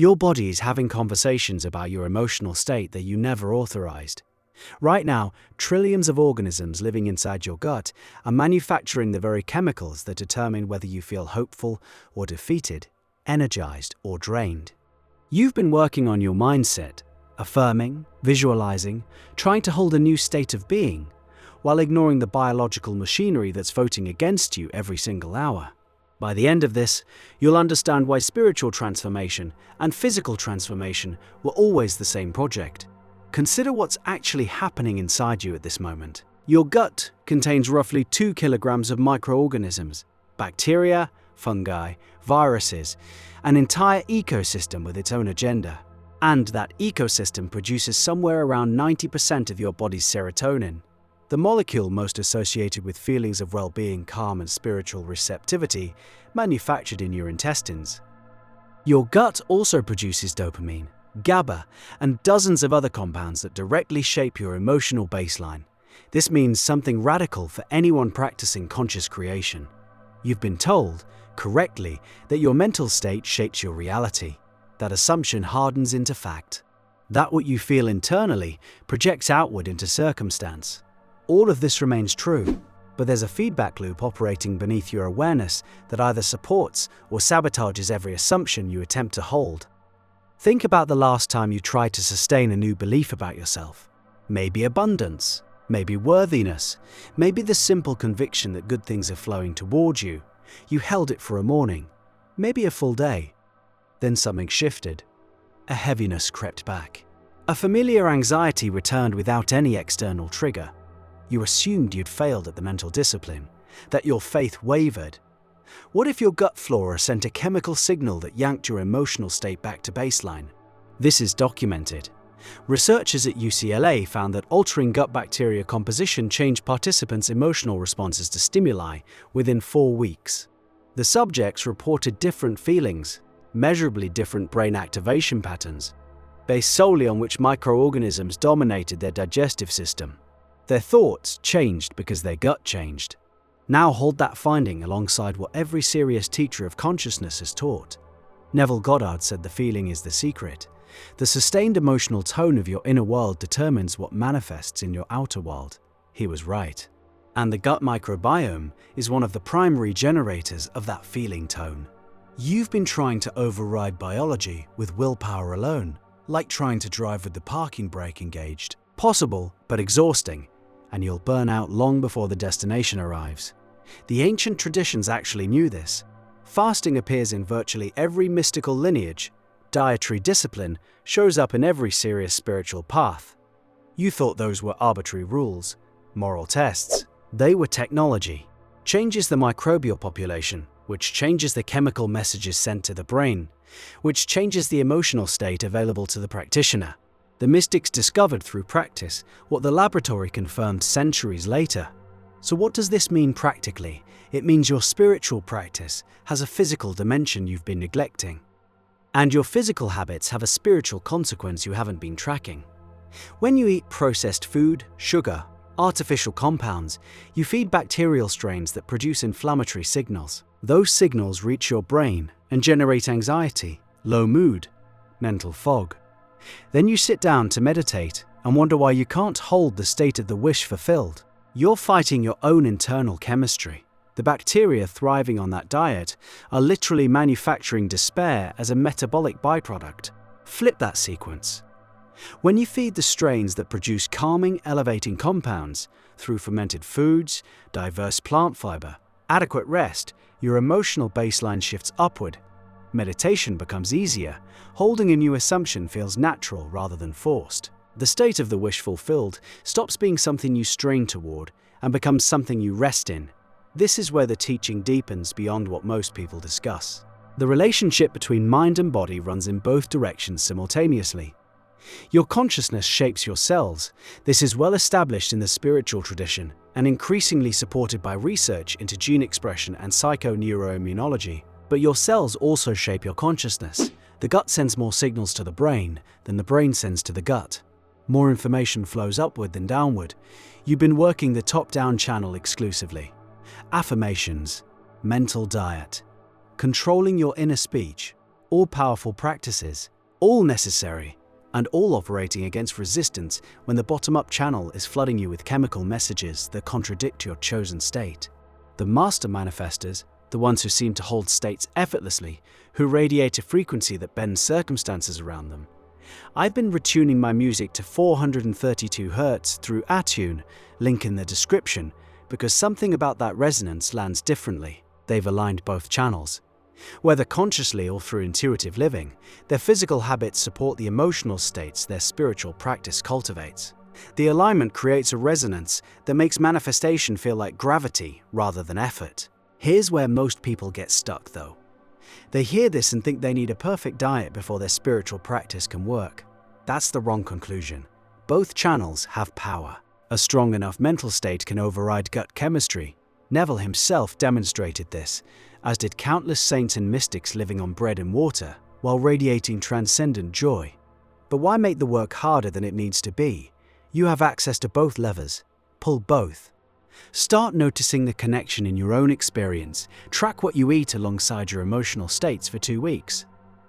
Your body is having conversations about your emotional state that you never authorized. Right now, trillions of organisms living inside your gut are manufacturing the very chemicals that determine whether you feel hopeful or defeated, energized or drained. You've been working on your mindset, affirming, visualizing, trying to hold a new state of being, while ignoring the biological machinery that's voting against you every single hour. By the end of this, you'll understand why spiritual transformation and physical transformation were always the same project. Consider what's actually happening inside you at this moment. Your gut contains roughly 2 kilograms of microorganisms, bacteria, fungi, viruses, an entire ecosystem with its own agenda. And that ecosystem produces somewhere around 90% of your body's serotonin, the molecule most associated with feelings of well-being, calm, and spiritual receptivity, manufactured in your intestines. Your gut also produces dopamine, GABA, and dozens of other compounds that directly shape your emotional baseline. This means something radical for anyone practicing conscious creation. You've been told, correctly, that your mental state shapes your reality. That assumption hardens into fact. That what you feel internally projects outward into circumstance. All of this remains true, but there's a feedback loop operating beneath your awareness that either supports or sabotages every assumption you attempt to hold. Think about the last time you tried to sustain a new belief about yourself. Maybe abundance, maybe worthiness, maybe the simple conviction that good things are flowing towards you. You held it for a morning, maybe a full day. Then something shifted. A heaviness crept back. A familiar anxiety returned without any external trigger. You assumed you'd failed at the mental discipline, that your faith wavered. What if your gut flora sent a chemical signal that yanked your emotional state back to baseline? This is documented. Researchers at UCLA found that altering gut bacteria composition changed participants' emotional responses to stimuli within 4 weeks. The subjects reported different feelings, measurably different brain activation patterns, based solely on which microorganisms dominated their digestive system. Their thoughts changed because their gut changed. Now hold that finding alongside what every serious teacher of consciousness has taught. Neville Goddard said the feeling is the secret. The sustained emotional tone of your inner world determines what manifests in your outer world. He was right. And the gut microbiome is one of the primary generators of that feeling tone. You've been trying to override biology with willpower alone, like trying to drive with the parking brake engaged. Possible, but exhausting, and you'll burn out long before the destination arrives. The ancient traditions actually knew this. Fasting appears in virtually every mystical lineage. Dietary discipline shows up in every serious spiritual path. You thought those were arbitrary rules, moral tests. They were technology. Changes the microbial population, which changes the chemical messages sent to the brain, which changes the emotional state available to the practitioner. The mystics discovered through practice what the laboratory confirmed centuries later. So what does this mean practically? It means your spiritual practice has a physical dimension you've been neglecting. And your physical habits have a spiritual consequence you haven't been tracking. When you eat processed food, sugar, artificial compounds, you feed bacterial strains that produce inflammatory signals. Those signals reach your brain and generate anxiety, low mood, mental fog. Then you sit down to meditate and wonder why you can't hold the state of the wish fulfilled. You're fighting your own internal chemistry. The bacteria thriving on that diet are literally manufacturing despair as a metabolic byproduct. Flip that sequence. When you feed the strains that produce calming, elevating compounds through fermented foods, diverse plant fiber, adequate rest, your emotional baseline shifts upward. Meditation becomes easier. Holding a new assumption feels natural rather than forced. The state of the wish fulfilled stops being something you strain toward and becomes something you rest in. This is where the teaching deepens beyond what most people discuss. The relationship between mind and body runs in both directions simultaneously. Your consciousness shapes your cells. This is well established in the spiritual tradition and increasingly supported by research into gene expression and psychoneuroimmunology. But your cells also shape your consciousness. The gut sends more signals to the brain than the brain sends to the gut. More information flows upward than downward. You've been working the top-down channel exclusively. Affirmations, mental diet, controlling your inner speech, all powerful practices, all necessary, and all operating against resistance when the bottom-up channel is flooding you with chemical messages that contradict your chosen state. The master manifestors, the ones who seem to hold states effortlessly, who radiate a frequency that bends circumstances around them. I've been retuning my music to 432 Hz through Attune, link in the description, because something about that resonance lands differently. They've aligned both channels. Whether consciously or through intuitive living, their physical habits support the emotional states their spiritual practice cultivates. The alignment creates a resonance that makes manifestation feel like gravity rather than effort. Here's where most people get stuck, though. They hear this and think they need a perfect diet before their spiritual practice can work. That's the wrong conclusion. Both channels have power. A strong enough mental state can override gut chemistry. Neville himself demonstrated this, as did countless saints and mystics living on bread and water, while radiating transcendent joy. But why make the work harder than it needs to be? You have access to both levers. Pull both. Start noticing the connection in your own experience. Track what you eat alongside your emotional states for 2 weeks.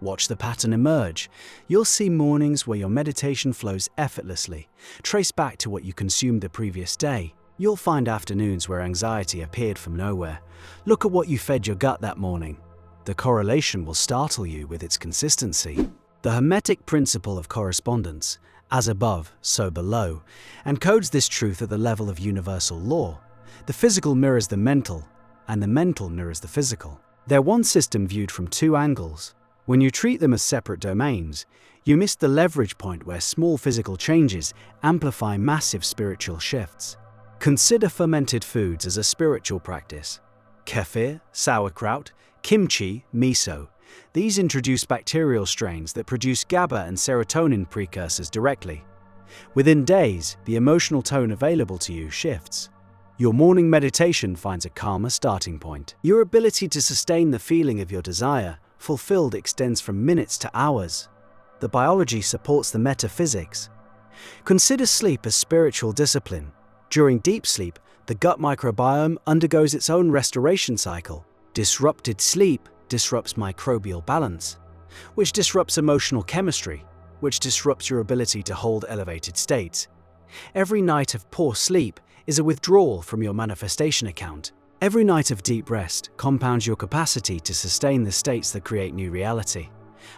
Watch the pattern emerge. You'll see mornings where your meditation flows effortlessly. Trace back to what you consumed the previous day. You'll find afternoons where anxiety appeared from nowhere. Look at what you fed your gut that morning. The correlation will startle you with its consistency. The Hermetic principle of correspondence, as above, so below, encodes this truth at the level of universal law. The physical mirrors the mental, and the mental mirrors the physical. They're one system viewed from two angles. When you treat them as separate domains, you miss the leverage point where small physical changes amplify massive spiritual shifts. Consider fermented foods as a spiritual practice. Kefir, sauerkraut, kimchi, miso. These introduce bacterial strains that produce GABA and serotonin precursors directly. Within days, the emotional tone available to you shifts. Your morning meditation finds a calmer starting point. Your ability to sustain the feeling of your desire fulfilled extends from minutes to hours. The biology supports the metaphysics. Consider sleep as spiritual discipline. During deep sleep, the gut microbiome undergoes its own restoration cycle. Disrupted sleep disrupts microbial balance, which disrupts emotional chemistry, which disrupts your ability to hold elevated states. Every night of poor sleep is a withdrawal from your manifestation account. Every night of deep rest compounds your capacity to sustain the states that create new reality.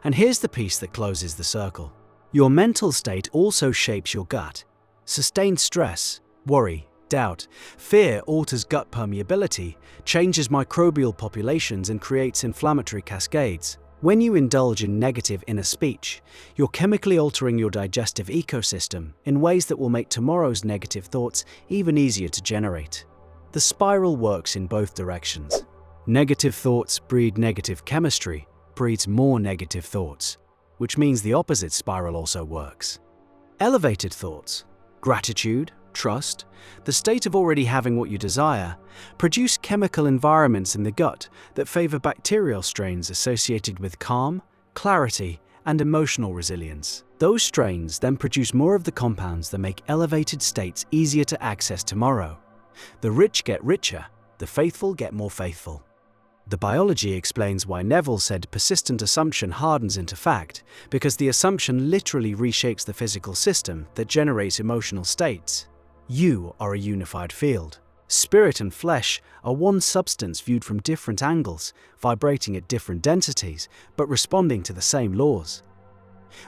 And here's the piece that closes the circle. Your mental state also shapes your gut. Sustained stress, worry, doubt, fear alters gut permeability, changes microbial populations, and creates inflammatory cascades. When you indulge in negative inner speech, you're chemically altering your digestive ecosystem in ways that will make tomorrow's negative thoughts even easier to generate. The spiral works in both directions. Negative thoughts breed negative chemistry, breeds more negative thoughts, which means the opposite spiral also works. Elevated thoughts, gratitude, trust, the state of already having what you desire, produce chemical environments in the gut that favor bacterial strains associated with calm, clarity, and emotional resilience. Those strains then produce more of the compounds that make elevated states easier to access tomorrow. The rich get richer, the faithful get more faithful. The biology explains why Neville said persistent assumption hardens into fact, because the assumption literally reshapes the physical system that generates emotional states. You are a unified field. Spirit and flesh are one substance viewed from different angles, vibrating at different densities, but responding to the same laws.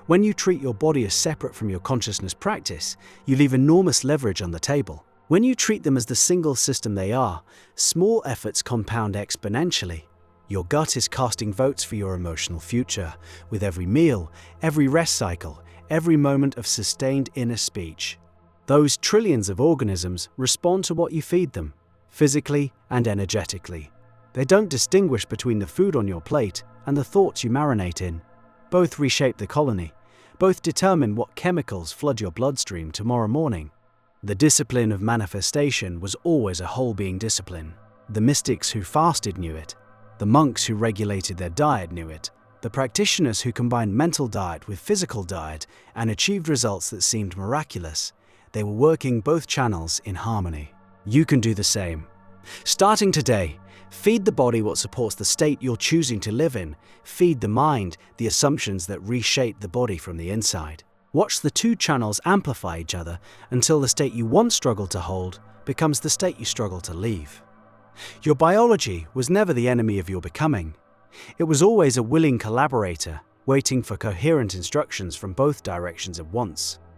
When you treat your body as separate from your consciousness practice, you leave enormous leverage on the table. When you treat them as the single system they are, small efforts compound exponentially. Your gut is casting votes for your emotional future, with every meal, every rest cycle, every moment of sustained inner speech. Those trillions of organisms respond to what you feed them, physically and energetically. They don't distinguish between the food on your plate and the thoughts you marinate in. Both reshape the colony. Both determine what chemicals flood your bloodstream tomorrow morning. The discipline of manifestation was always a whole-being discipline. The mystics who fasted knew it. The monks who regulated their diet knew it. The practitioners who combined mental diet with physical diet and achieved results that seemed miraculous. They were working both channels in harmony. You can do the same. Starting today, Feed the body what supports the state you're choosing to live in. Feed the mind the assumptions that reshape the body from the inside. Watch the two channels amplify each other until the state you once struggled to hold becomes the state you struggle to leave. Your biology was never the enemy of your becoming. It was always a willing collaborator, waiting for coherent instructions from both directions at once.